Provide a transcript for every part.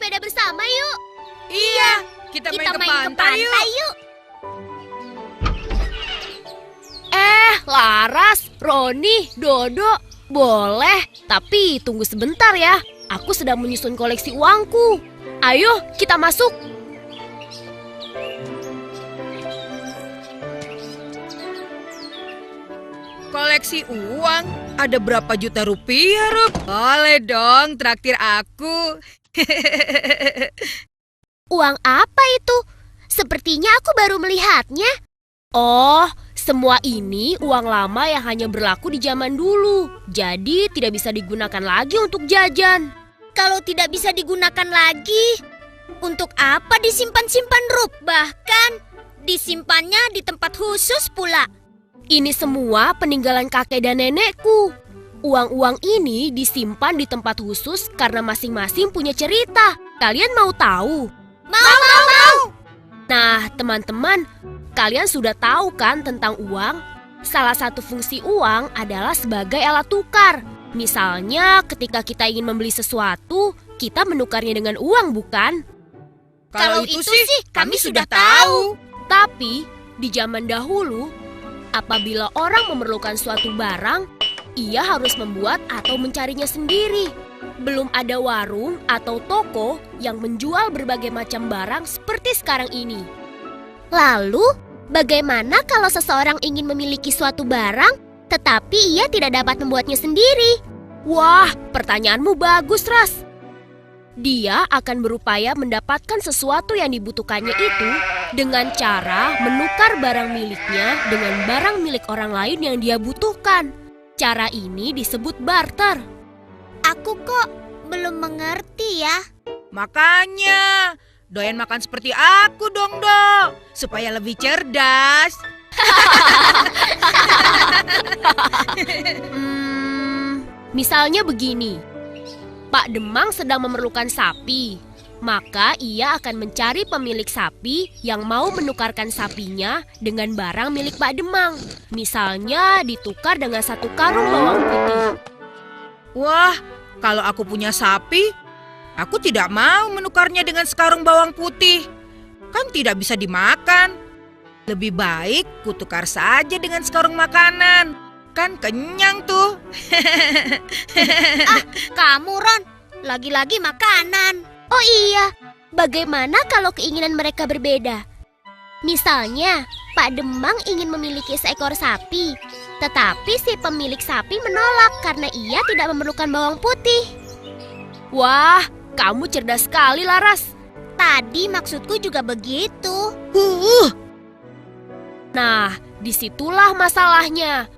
bersepeda bersama yuk. Iya, kita main ke pantai yuk. Laras, Roni, Dodo, boleh. Tapi tunggu sebentar ya. Aku sedang menyusun koleksi uangku. Ayo, kita masuk. Koleksi uang? Ada berapa juta rupiah, Rup? Boleh dong, traktir aku. Uang apa itu? Sepertinya aku baru melihatnya. Oh, semua ini uang lama yang hanya berlaku di zaman dulu. Jadi tidak bisa digunakan lagi untuk jajan. Kalau tidak bisa digunakan lagi, untuk apa disimpan-simpan, Rup? Bahkan disimpannya di tempat khusus pula. Ini semua peninggalan kakek dan nenekku. Uang-uang ini disimpan di tempat khusus karena masing-masing punya cerita. Kalian mau tahu? Mau. Nah, teman-teman, kalian sudah tahu kan tentang uang? Salah satu fungsi uang adalah sebagai alat tukar. Misalnya, ketika kita ingin membeli sesuatu, kita menukarnya dengan uang, bukan? Kalau itu sih kami sudah tahu. Tapi, di zaman dahulu, apabila orang memerlukan suatu barang, ia harus membuat atau mencarinya sendiri. Belum ada warung atau toko yang menjual berbagai macam barang seperti sekarang ini. Lalu, bagaimana kalau seseorang ingin memiliki suatu barang, tetapi ia tidak dapat membuatnya sendiri? Wah, pertanyaanmu bagus, Ras. Dia akan berupaya mendapatkan sesuatu yang dibutuhkannya itu dengan cara menukar barang miliknya dengan barang milik orang lain yang dia butuhkan. Cara ini disebut barter. Aku kok belum mengerti ya. Makanya, doyan makan seperti aku dong, Dok. Supaya lebih cerdas. Misalnya begini. Pak Demang sedang memerlukan sapi. Maka ia akan mencari pemilik sapi yang mau menukarkan sapinya dengan barang milik Pak Demang. Misalnya ditukar dengan 1 karung bawang putih. Wah, kalau aku punya sapi, aku tidak mau menukarnya dengan sekarung bawang putih. Kan tidak bisa dimakan. Lebih baik kutukar saja dengan sekarung makanan. Kan kenyang tuh. Kamu, Ron, lagi-lagi makanan. Oh iya, bagaimana kalau keinginan mereka berbeda? Misalnya, Pak Demang ingin memiliki seekor sapi, tetapi si pemilik sapi menolak karena ia tidak memerlukan bawang putih. Wah, kamu cerdas sekali, Laras. Tadi maksudku juga begitu. Nah, disitulah masalahnya.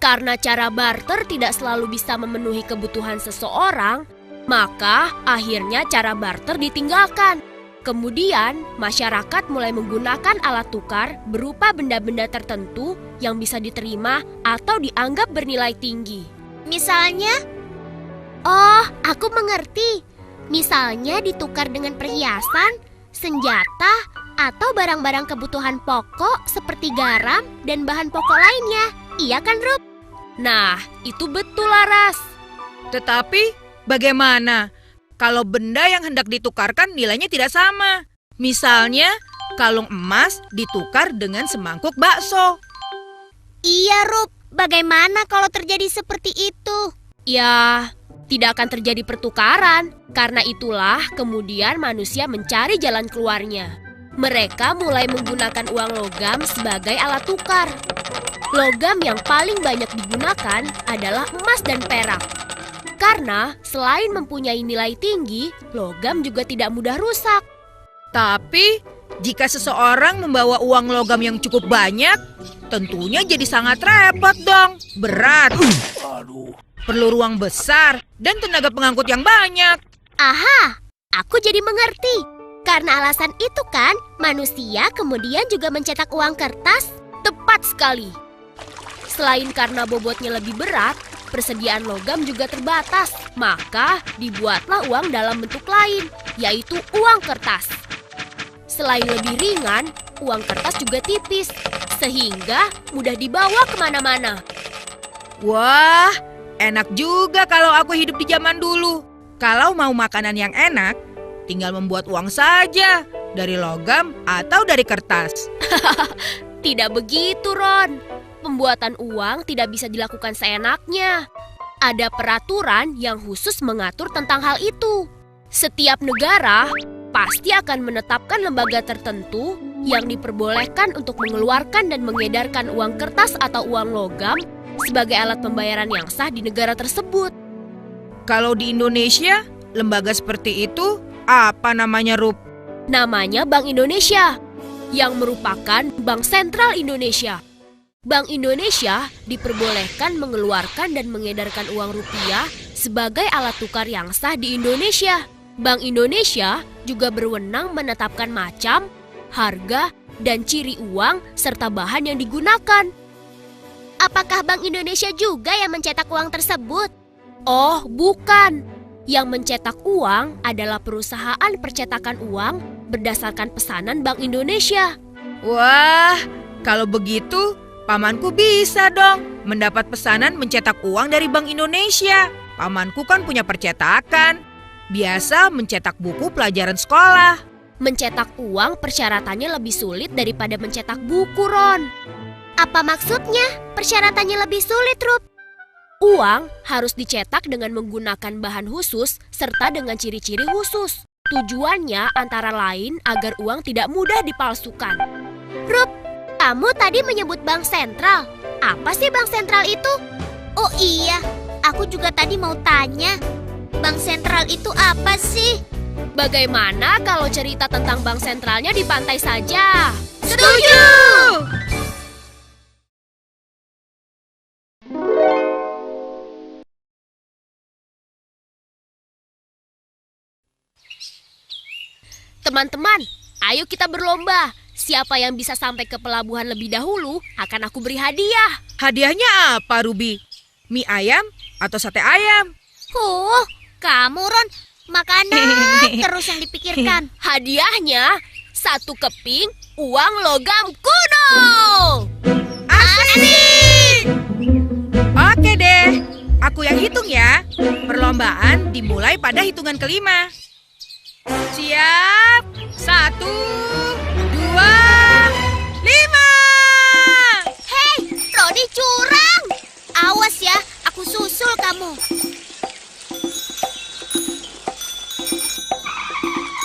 Karena cara barter tidak selalu bisa memenuhi kebutuhan seseorang, maka akhirnya cara barter ditinggalkan. Kemudian, masyarakat mulai menggunakan alat tukar berupa benda-benda tertentu yang bisa diterima atau dianggap bernilai tinggi. Misalnya? Oh, aku mengerti. Misalnya ditukar dengan perhiasan, senjata, atau barang-barang kebutuhan pokok seperti garam dan bahan pokok lainnya. Iya kan, Rup? Nah, itu betul, Laras. Tetapi, bagaimana kalau benda yang hendak ditukarkan nilainya tidak sama? Misalnya, kalung emas ditukar dengan semangkuk bakso. Iya, Rup. Bagaimana kalau terjadi seperti itu? Ya, tidak akan terjadi pertukaran. Karena itulah kemudian manusia mencari jalan keluarnya. Mereka mulai menggunakan uang logam sebagai alat tukar. Logam yang paling banyak digunakan adalah emas dan perak. Karena selain mempunyai nilai tinggi, logam juga tidak mudah rusak. Tapi, jika seseorang membawa uang logam yang cukup banyak, tentunya jadi sangat repot dong. Berat. Perlu ruang besar dan tenaga pengangkut yang banyak. Aha, aku jadi mengerti. Karena alasan itu kan, manusia kemudian juga mencetak uang kertas. Tepat sekali. Selain karena bobotnya lebih berat, persediaan logam juga terbatas. Maka dibuatlah uang dalam bentuk lain, yaitu uang kertas. Selain lebih ringan, uang kertas juga tipis, sehingga mudah dibawa kemana-mana. Wah, enak juga kalau aku hidup di zaman dulu. Kalau mau makanan yang enak, tinggal membuat uang saja, dari logam atau dari kertas. Tidak begitu, Ron. Pembuatan uang tidak bisa dilakukan seenaknya. Ada peraturan yang khusus mengatur tentang hal itu. Setiap negara pasti akan menetapkan lembaga tertentu yang diperbolehkan untuk mengeluarkan dan mengedarkan uang kertas atau uang logam sebagai alat pembayaran yang sah di negara tersebut. Kalau di Indonesia, lembaga seperti itu apa namanya, Rup? Namanya Bank Indonesia, yang merupakan Bank Sentral Indonesia. Bank Indonesia diperbolehkan mengeluarkan dan mengedarkan uang rupiah sebagai alat tukar yang sah di Indonesia. Bank Indonesia juga berwenang menetapkan macam, harga, dan ciri uang serta bahan yang digunakan. Apakah Bank Indonesia juga yang mencetak uang tersebut? Oh, bukan. Yang mencetak uang adalah perusahaan percetakan uang berdasarkan pesanan Bank Indonesia. Wah, kalau begitu, pamanku bisa dong mendapat pesanan mencetak uang dari Bank Indonesia. Pamanku kan punya percetakan, biasa mencetak buku pelajaran sekolah. Mencetak uang persyaratannya lebih sulit daripada mencetak buku, Ron. Apa maksudnya persyaratannya lebih sulit, Rup? Uang harus dicetak dengan menggunakan bahan khusus serta dengan ciri-ciri khusus. Tujuannya antara lain agar uang tidak mudah dipalsukan. Rup, kamu tadi menyebut bank sentral. Apa sih bank sentral itu? Oh iya, aku juga tadi mau tanya. Bank sentral itu apa sih? Bagaimana kalau cerita tentang bank sentralnya di pantai saja? Setuju! Teman-teman, ayo kita berlomba. Siapa yang bisa sampai ke pelabuhan lebih dahulu akan aku beri hadiah. Hadiahnya apa, Ruby? Mie ayam atau sate ayam? Kamu Ron, makanan terus yang dipikirkan. Hadiahnya 1 keping uang logam kuno. Asik! Oke deh, aku yang hitung ya. Perlombaan dimulai pada hitungan kelima. Siap, 1, 2, 5. Hei, Rodi curang. Awas ya, aku susul kamu.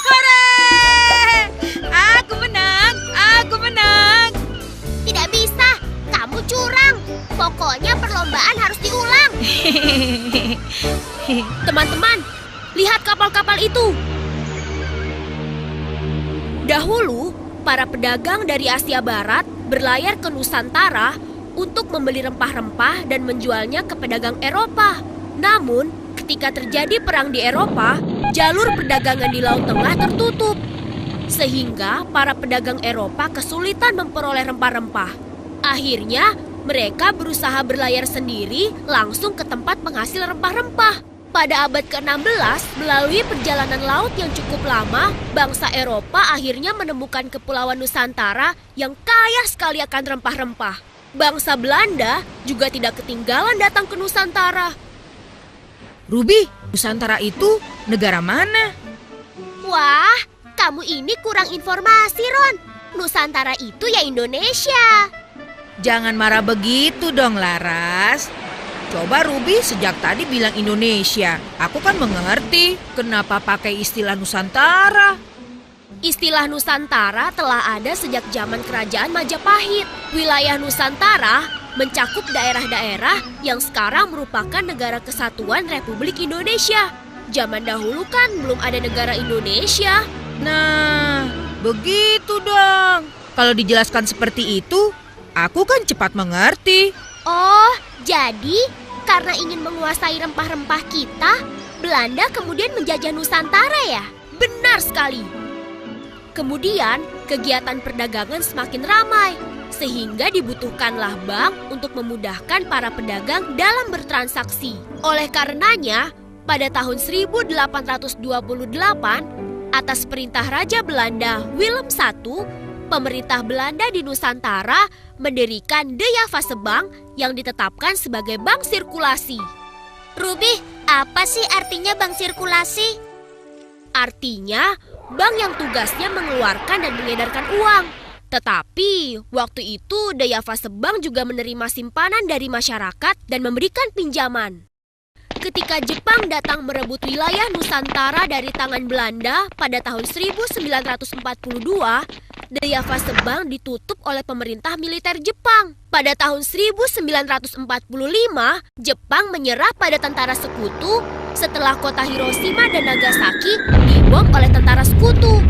Hore! Aku menang, aku menang. Tidak bisa, kamu curang. Pokoknya perlombaan harus diulang. Teman-teman, lihat kapal-kapal itu. Dahulu, para pedagang dari Asia Barat berlayar ke Nusantara untuk membeli rempah-rempah dan menjualnya ke pedagang Eropa. Namun, ketika terjadi perang di Eropa, jalur perdagangan di Laut Tengah tertutup. Sehingga para pedagang Eropa kesulitan memperoleh rempah-rempah. Akhirnya, mereka berusaha berlayar sendiri langsung ke tempat penghasil rempah-rempah. Pada abad ke-16, melalui perjalanan laut yang cukup lama, bangsa Eropa akhirnya menemukan kepulauan Nusantara yang kaya sekali akan rempah-rempah. Bangsa Belanda juga tidak ketinggalan datang ke Nusantara. Ruby, Nusantara itu negara mana? Wah, kamu ini kurang informasi, Ron. Nusantara itu ya Indonesia. Jangan marah begitu dong, Laras. Coba Ruby sejak tadi bilang Indonesia. Aku kan mengerti kenapa pakai istilah Nusantara. Istilah Nusantara telah ada sejak zaman Kerajaan Majapahit. Wilayah Nusantara mencakup daerah-daerah yang sekarang merupakan negara kesatuan Republik Indonesia. Zaman dahulu kan belum ada negara Indonesia. Nah, begitu dong. Kalau dijelaskan seperti itu, aku kan cepat mengerti. Oh, jadi karena ingin menguasai rempah-rempah kita, Belanda kemudian menjajah Nusantara ya? Benar sekali. Kemudian, kegiatan perdagangan semakin ramai, sehingga dibutuhkanlah bank untuk memudahkan para pedagang dalam bertransaksi. Oleh karenanya, pada tahun 1828, atas perintah Raja Belanda Willem I, pemerintah Belanda di Nusantara mendirikan De Javase Bank yang ditetapkan sebagai bank sirkulasi. Ruby, apa sih artinya bank sirkulasi? Artinya, bank yang tugasnya mengeluarkan dan mengedarkan uang. Tetapi, waktu itu Dayavasa Bank juga menerima simpanan dari masyarakat dan memberikan pinjaman. Ketika Jepang datang merebut wilayah Nusantara dari tangan Belanda pada tahun 1942, Dayavasa Bank ditutup oleh pemerintah militer Jepang. Pada tahun 1945, Jepang menyerah pada tentara sekutu setelah kota Hiroshima dan Nagasaki dibom oleh tentara sekutu.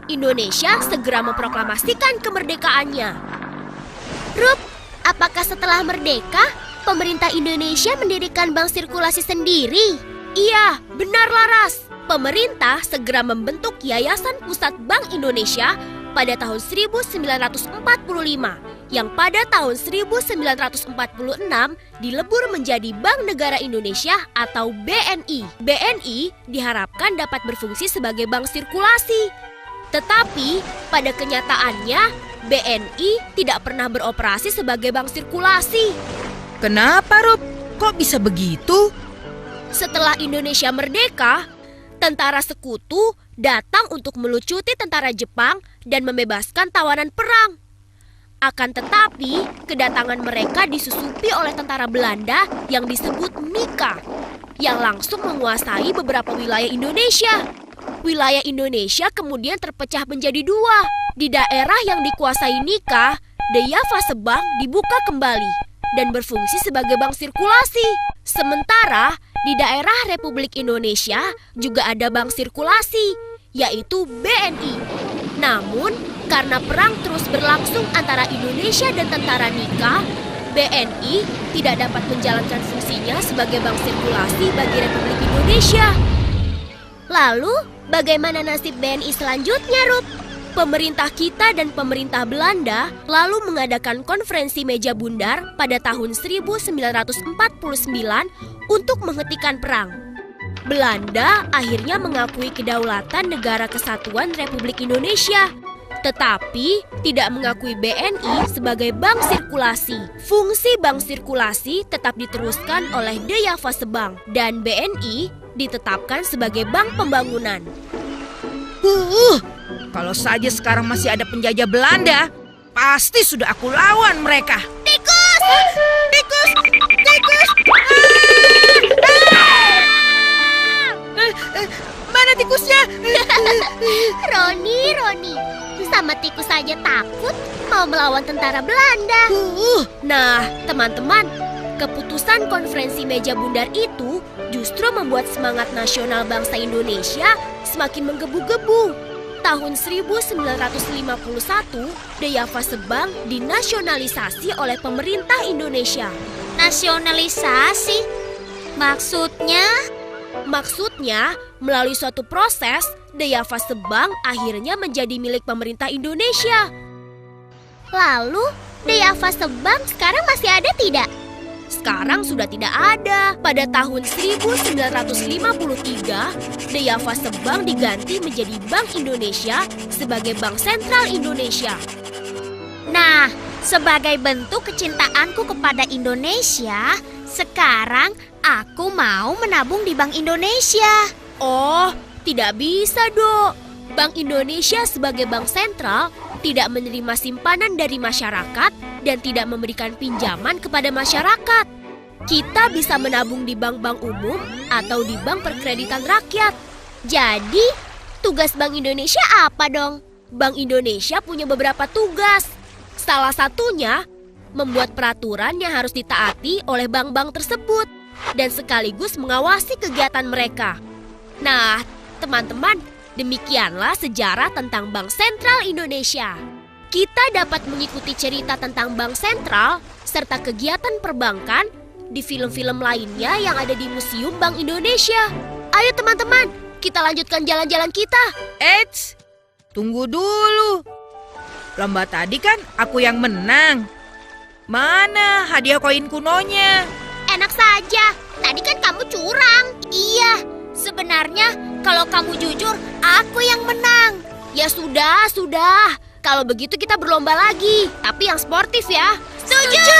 Indonesia segera memproklamasikan kemerdekaannya. Rup, apakah setelah merdeka, pemerintah Indonesia mendirikan bank sirkulasi sendiri? Iya, benar Laras. Pemerintah segera membentuk Yayasan Pusat Bank Indonesia pada tahun 1945 yang pada tahun 1946 dilebur menjadi Bank Negara Indonesia atau BNI. BNI diharapkan dapat berfungsi sebagai bank sirkulasi. Tetapi pada kenyataannya BNI tidak pernah beroperasi sebagai bank sirkulasi. Kenapa, Rup? Kok bisa begitu? Setelah Indonesia merdeka, tentara sekutu datang untuk melucuti tentara Jepang dan membebaskan tawanan perang. Akan tetapi, kedatangan mereka disusupi oleh tentara Belanda yang disebut Mika, yang langsung menguasai beberapa wilayah Indonesia. Wilayah Indonesia kemudian terpecah menjadi dua. Di daerah yang dikuasai Mika, Dayavasa Bank dibuka kembali dan berfungsi sebagai bank sirkulasi. Sementara di daerah Republik Indonesia juga ada bank sirkulasi, yaitu BNI. Namun, karena perang terus berlangsung antara Indonesia dan tentara Mika, BNI tidak dapat menjalankan fungsinya sebagai bank sirkulasi bagi Republik Indonesia. Lalu, bagaimana nasib BNI selanjutnya, Rup? Pemerintah kita dan pemerintah Belanda lalu mengadakan konferensi meja bundar pada tahun 1949 untuk menghentikan perang. Belanda akhirnya mengakui kedaulatan Negara Kesatuan Republik Indonesia, tetapi tidak mengakui BNI sebagai bank sirkulasi. Fungsi bank sirkulasi tetap diteruskan oleh Dayavasa Bank dan BNI ditetapkan sebagai bank pembangunan. Kalau saja sekarang masih ada penjajah Belanda, pasti sudah aku lawan mereka. Tikus! Tikus! Tikus! Mana tikusnya? Roni. Sama tikus saja takut mau melawan tentara Belanda. Nah, teman-teman, keputusan konferensi meja bundar itu justru membuat semangat nasional bangsa Indonesia semakin menggebu-gebu. Tahun 1951, Dayavasa Bank dinasionalisasi oleh pemerintah Indonesia. Nasionalisasi? Maksudnya? Maksudnya, melalui suatu proses, Dayavasa Bank akhirnya menjadi milik pemerintah Indonesia. Lalu, Dayavasa Bank sekarang masih ada tidak? Sekarang sudah tidak ada. Pada tahun 1953, Dayavasa Bank diganti menjadi Bank Indonesia sebagai Bank Sentral Indonesia. Nah, sebagai bentuk kecintaanku kepada Indonesia, sekarang aku mau menabung di Bank Indonesia. Oh, tidak bisa, Dok. Bank Indonesia sebagai bank sentral tidak menerima simpanan dari masyarakat dan tidak memberikan pinjaman kepada masyarakat. Kita bisa menabung di bank-bank umum atau di bank perkreditan rakyat. Jadi, tugas Bank Indonesia apa dong? Bank Indonesia punya beberapa tugas. Salah satunya, membuat peraturan yang harus ditaati oleh bank-bank tersebut dan sekaligus mengawasi kegiatan mereka. Nah, teman-teman, demikianlah sejarah tentang Bank Sentral Indonesia. Kita dapat mengikuti cerita tentang Bank Sentral serta kegiatan perbankan di film-film lainnya yang ada di Museum Bank Indonesia. Ayo teman-teman, kita lanjutkan jalan-jalan kita. Eits, tunggu dulu. Lomba tadi kan aku yang menang. Mana hadiah koin kunonya? Enak saja, tadi kan kamu curang. Iya, sebenarnya kalau kamu jujur, aku yang menang. Ya sudah. Kalau begitu kita berlomba lagi, tapi yang sportif ya. Setuju!